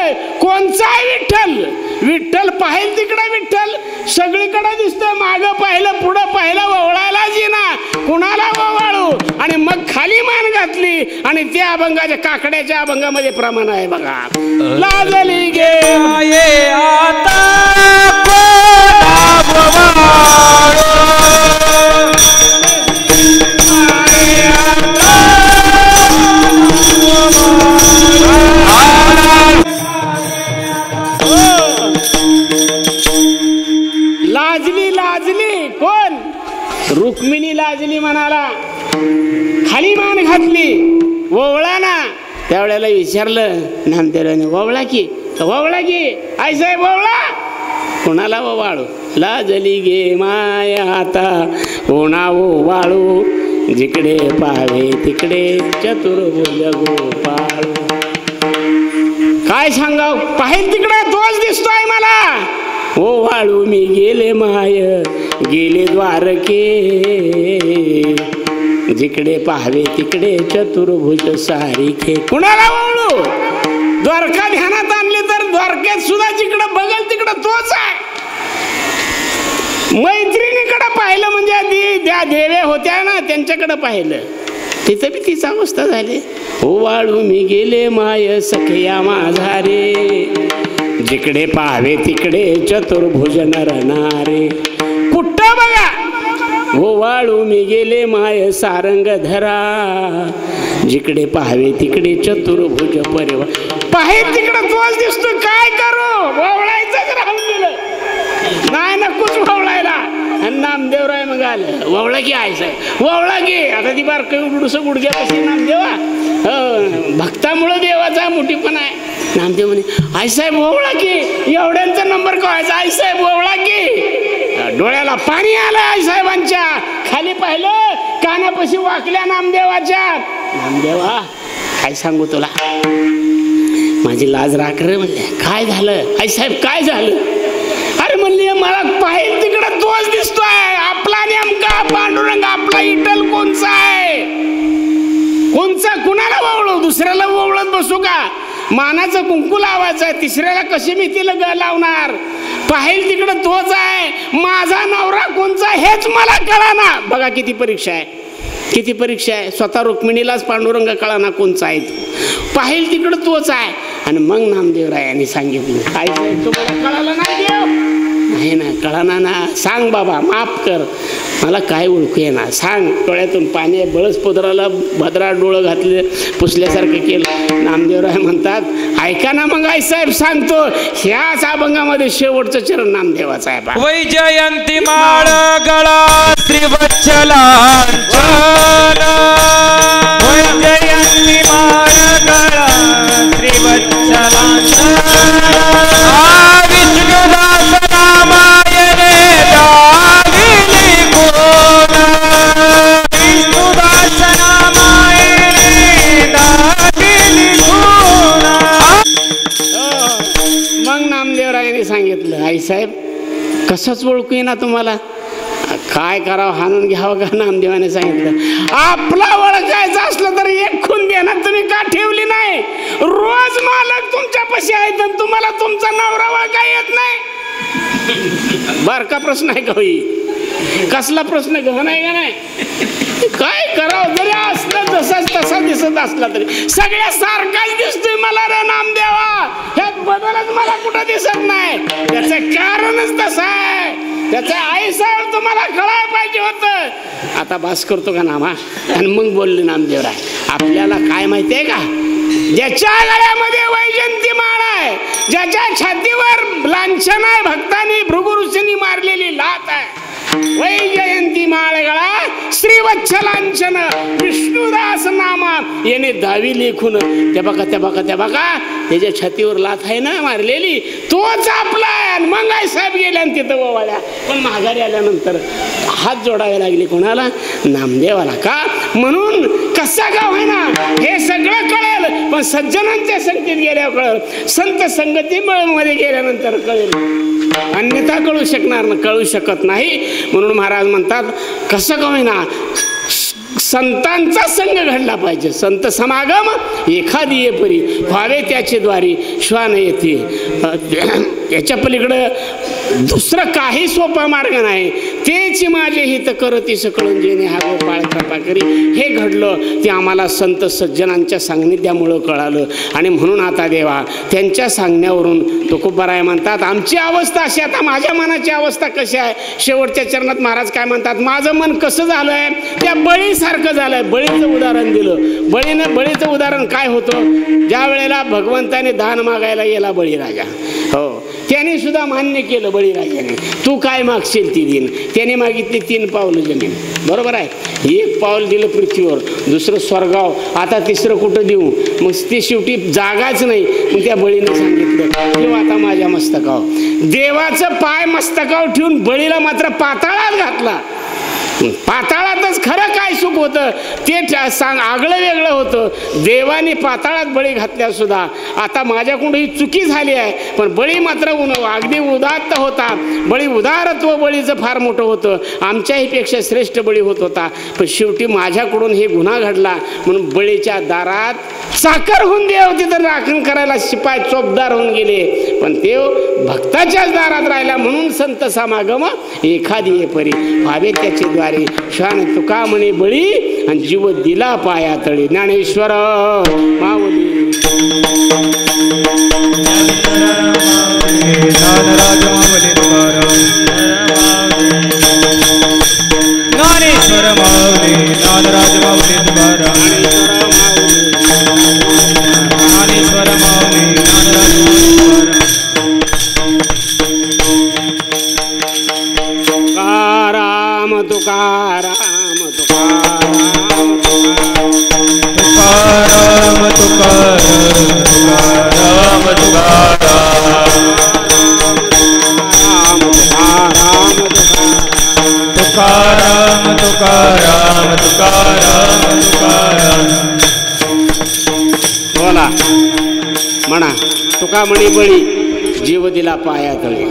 विठ्ठल पाहिल तिकडं विठ्ठल सगळीकडे दिसतोय, मागं पाहिलं पुढं पाहिलं, ओवळायला जी ना कुणाला ओवाळू. आणि मग खाली मान घातली आणि त्या अभंगाच्या काकड्याच्या अभंगामध्ये प्रमाण आहे बघा. लाजली गे आता लाजली कोण? रुक्मिणी लाजली म्हणाला, खाली मान घातली, ओवळा ना. त्यावेळेला विचारलं नामदेवाने, ओवळा की आई साहेब ओवळा. कोणाला ओवाळू? लाजली गे माया आता कोणा ओवाळू. जिकडे पाहावे तिकडे चतुर्भुज गोपाळ. काय सांगाव, पाहिल तिकडे तोच दिसतोय मला. ओ वाळू मी गेले माय गेले द्वारके, जिकडे पाहावे तिकडे चतुर्भुज सारिखे. कुणाला ओळू? द्वारका ध्यानात आणली तर द्वारकेत सुद्धा जिकडे बघल तिकडे तोच आहे. मैत्रिणीकडे पाहिलं म्हणजे आधी त्या देवे होत्या ना त्यांच्याकडे पाहिलं, तिथं बी तीच अवस्था झाली. ओ वाळू मी गेले माय सखया माझा रे, जिकडे पाहावे तिकडे चतुर्भुज नरनारे. कुठं बघा, ओ वाळू मी गेले माय सारंग धरा, जिकडे पाहावे तिकडे चतुर्भुज परिवार. पाहिजे तिकडे तोच दिसतो. काय करू, ववळायचं राहून गेलं. नाही नकोच ववळायला. आणि नामदेवराय मग आलं, ववळा की आयसाय ववळा की. आता ती बारक उडूस गुडघ्यापाशी नामदेवा, भक्तामुळं देवाचा मोठीपण आहे. नामदेव म्हणे आईसाहेब ववळा की, एवढ्यांचा नंबर कवायचा. आईसाहेब ववळा की. डोळ्याला पाणी आलं आईसाहेबांच्या. खाली पाहिलं, कानापाशी वाकल्या नामदेवाच्या. नामदेवा काय सांगू तुला, माझी लाज राख रे. म्हणले काय झालं आईसाहेब, काय झालं? अरे म्हणले मला पाहिजे तिकडं तोच दिसतोय. आपला नेमका पांडुरंग, आपला इटल कोणचा आहे? कोणचा? कुणाला ववळू? दुसऱ्याला ववळत बसू का? मानाचं कुंकू लावायचं, तिसऱ्याला कशी मी तिला लावणार? पाहिजे तिकडं तोच आहे. माझा नवरा कोणचा हेच मला कळाना. बघा किती परीक्षा आहे, किती परीक्षा आहे. स्वतः रुक्मिणीलाच पांडुरंग कळाना कोणचा आहे. पाहिजे तिकडं तोच आहे. आणि मग नामदेवरायांनी सांगितलं काय तुम्हाला कळालं नाही देव? नाही ना, कळाना ना. सांग बाबा, माफ कर, मला काय ओळखू ये ना. सांग. डोळ्यातून पाणी बळस पदराला भद्रा डोळं घातले पुसल्यासारखं केलं. नामदेवराय म्हणतात ऐका ना मग आईसाहेब सांगतो. ह्याच अभंगामध्ये शेवटचं चरण नामदेवाचा आहे. वैजयंती माळ गळा श्रीवत्सला, वैजयंती माळ गळा श्रीवत्सला. विष्णुदास नामायणे दाविली कोण, विष्णुदास नामायणे दाविली कोण. मग नामदेवरायांनी सांगितलं आईसाहेब कसंच ओळखू ये ना तुम्हाला, काय करावं, हाणून घ्यावं का? नामदेवाने सांगितलं आपला ओळखायचं असलं तर एक खून देणार तुम्ही का ठेवली नाही? रोज मालक तुमच्यापाशी आहेत आणि तुम्हाला तुमचा नवरा ओळखा येत नाही. बारका प्रश्न आहे का होई? कसला प्रश्न गहन आहे का नाही? काय करावं, जरी असलं जसाच तसा दिसत असला तरी सगळ्या सारखाच दिसतोय मला रे नामदेवा. ह्यात बदलच मला कुठं दिसत नाही. त्याचं कारणच तसं आहे. त्याचं आईसाहेब तुम्हाला कळायला पाहिजे होतं. आता बास करतो का नामा? आणि मग बोलले नामदेवराय आपल्याला काय माहितीये का, ज्याच्या गळ्यामध्ये वैजयंती माळ आहे, ज्याच्या छातीवर लांछन आहे, भक्तांनी भृगु ऋषींनी मारलेली लात आहे, वैजयंती माळ गळा श्रीवत्सलांछन विष्णुदास नामा याने दावी लेखून. त्या बघा त्या बघा त्या बघा त्याच्या छातीवर लाथ आहे ना मारलेली, तोच आपला आहे. मग आई साहेब गेल्या आणि तिथं ओवाळ्या. पण माघारी आल्यानंतर हात जोडावे लागले कोणाला? नामदेवाला. का? म्हणून कसा का होईना हे सगळं कळेल, पण सज्जनांच्या संगतीत गेल्यावर कळेल, संत संगती मध्ये गेल्यानंतर कळेल, अन्यथा कळू शकणार ना, कळू शकत नाही. म्हणून महाराज म्हणतात कसं का होईना संतांचा संग घडला पाहिजे. संत समागम एखादी ये परी व्हावे त्याचे द्वारी श्वान येते. याच्या पलीकडं दुसरं काही सोपा मार्ग नाही. तेच माझे हित करती सकळून जेणे हा गोपाळ कृपा करी. हे घडलं ते आम्हाला संत सज्जनांच्या सान्निध्यामुळं कळालं. आणि म्हणून आता देवा त्यांच्या सांगण्यावरून तुकोबाराय म्हणतात आमची अवस्था अशी, आता माझ्या मनाची अवस्था कशी आहे. शेवटच्या चरणात महाराज काय म्हणतात, माझं मन कसं झालंय त्या बळीसारखं झालंय. बळीचं उदाहरण दिलं. बळीचं उदाहरण काय होतं, ज्या वेळेला भगवंताने दान मागायला गेला बळीराजा, हो त्याने सुद्धा मान्य केलं बळीराजाने, तू काय मागशील ती दिन. त्याने मागितली 3 पावलं जमीन, बरोबर आहे. 1 पाऊल दिलं पृथ्वीवर, दुसरं स्वर्गाव, आता तिसरं कुठं देऊ. मग ते शेवटी जागाच नाही. मग त्या बळीने सांगितलं ठेव आता माझ्या मस्तकावर. देवाचं पाय मस्तकावर ठेवून बळीला मात्र पाताळात घातला. पाताळात पाताळातच खरं काय सुख होतं ते सांग. आगळं वेगळं होतं. देवाने पाताळात बळी घातल्या सुद्धा आता माझ्याकडून ही चुकी झाली आहे, पण बळी मात्र अगदी उदात्त होता. बळी उदारत्व बळीचं फार मोठं होतं. आमच्याहीपेक्षा श्रेष्ठ बळी होत होता. पण शेवटी माझ्याकडून हे गुन्हा घडला म्हणून बळीच्या दारात साखर होऊन देव तिथं राखण करायला शिपाय चोपदार होऊन गेले. पण देव भक्ताच्याच दारात राहिला म्हणून संत समागम एखादी ये परी व्हावे त्याचे द्वारे. शान तुका म्हणे बळी आणि जीव दिला पाया तळी. ज्ञानेश्वर माऊली. ज्ञानेश्वर माऊली ज्ञानराज माऊली तुकाराम. ज्ञानेश्वर माऊली ज्ञानराज तुकाराम तुकाराम तुकाराम तुकाराम तुकाराम तुकाराम तुकाराम तुकाराम तुकाराम. बोला म्हणा. तुका म्हणे बळी जीव दिला पाया तळी.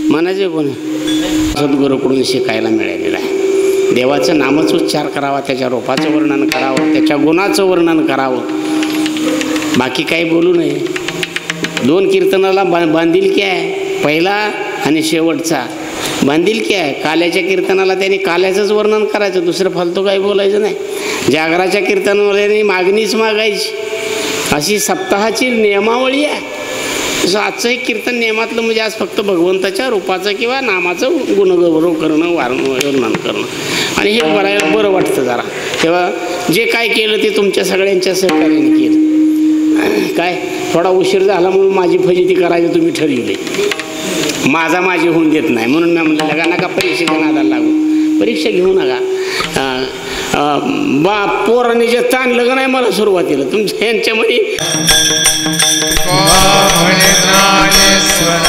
म्हणायचे कोणी सद्गुरूकडून शिकायला मिळालेलं आहे. देवाचं नामच उच्चार करावा, त्याच्या रूपाचं वर्णन करावं, त्याच्या गुणाचं वर्णन करावं, बाकी काही बोलू नये. 2 कीर्तनाला बांधिलकी आहे, पहिला आणि शेवटचा बांधिलकी आहे. काल्याच्या कीर्तनाला त्यांनी काल्याचंच वर्णन करायचं, दुसरं फालतू काही बोलायचं नाही. जागराच्या कीर्तनावाल्याने मागणीच मागायची, अशी सप्ताहाची नियमावळी आहे. तसं आजचं एक कीर्तन नियमातलं म्हणजे आज फक्त भगवंताच्या रूपाचं किंवा नामाचं गुणगौरव करणं, वर्णन करणं, आणि हे बरं वाटतं जरा. तेव्हा जे काय केलं ते तुमच्या सगळ्यांच्या सहकार्याने केलं. काय थोडा उशीर झाला म्हणून माझी फजिती करायची तुम्ही ठरवले, माझी होऊन देत नाही म्हणून मी म्हणलं लगा नका परीक्षेच्या नादाला लागू, परीक्षा घेऊ नका. पोराने जे ताणलं नाही मला सुरुवातीला तुमच्या यांच्यामध्ये ज्ञानेश्वराला